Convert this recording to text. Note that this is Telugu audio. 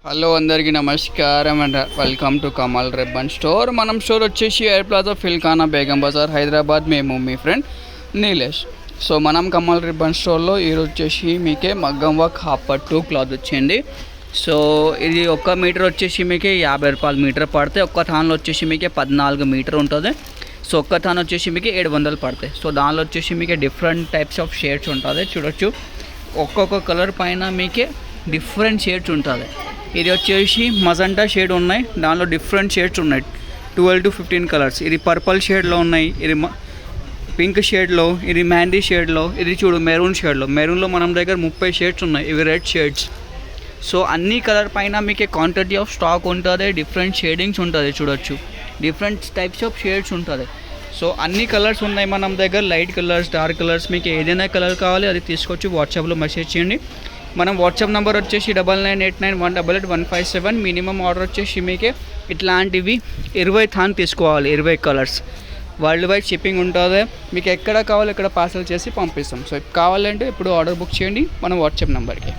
హలో అందరికీ నమస్కారం and welcome to Kamal ribbon store. మనం స్టోర్ వచ్చేసి ఎయిర్ ప్లాజా ఫిల్ఖానా బేగం బజార్ హైదరాబాద్. మేము మీ ఫ్రెండ్ నీలేష్. సో మనం కమల్ రిబ్బన్ స్టోర్లో ఈరోజు వచ్చేసి మీకే మగ్గం వర్క్ హాఫ్ పట్టు క్లాత్ వచ్చింది. సో ఇది 1 మీటర్ వచ్చేసి మీకే 50 రూపాయలు మీటర్ పడితే, ఒక్క థాన్లో వచ్చేసి మీకే 14 మీటర్ ఉంటుంది. సో ఒక్క థాన్ వచ్చేసి మీకు 700 పడతాయి. సో దానిలో వచ్చేసి మీకు డిఫరెంట్ టైప్స్ ఆఫ్ షేడ్స్ ఉంటుంది. చూడొచ్చు, ఒక్కొక్క కలర్ పైన మీకే డిఫరెంట్ షేడ్స్ ఉంటుంది. ఇది వచ్చేసి మజంటా షేడ్ ఉన్నాయి, దానిలో డిఫరెంట్ షేడ్స్ ఉన్నాయి, 12 to 15 కలర్స్. ఇది పర్పుల్ షేడ్లో ఉన్నాయి, ఇది పింక్ షేడ్లో, ఇది మ్యాండీ షేడ్లో, ఇది చూడు మెరూన్ షేడ్లో. మెరూన్లో మనం దగ్గర 30 షేడ్స్ ఉన్నాయి, ఇవి రెడ్ షేడ్స్. సో అన్ని కలర్ పైన మీకు క్వాంటిటీ ఆఫ్ స్టాక్ ఉంటుంది, డిఫరెంట్ షేడింగ్స్ ఉంటుంది. చూడొచ్చు, డిఫరెంట్ టైప్స్ ఆఫ్ షేడ్స్ ఉంటుంది. సో అన్ని కలర్స్ ఉన్నాయి మనం దగ్గర, లైట్ కలర్స్, డార్క్ కలర్స్. మీకు ఏదైనా కలర్ కావాలి అది తీసుకొచ్చి వాట్సాప్లో మెసేజ్ చేయండి. మనం వాట్సాప్ నెంబర్ వచ్చేసి 9989188157. మినిమం ఆర్డర్ వచ్చేసి మీకే ఇట్లాంటివి 20 థాన్ తీసుకోవాలి, 20 కలర్స్. వరల్డ్ వైడ్ షిప్పింగ్ ఉంటుంది. మీకు ఎక్కడ కావాలో ఎక్కడ పార్సల్ చేసి పంపిస్తాం. సో కావాలంటే ఇప్పుడు ఆర్డర్ బుక్ చేయండి మన వాట్సాప్ నెంబర్కి.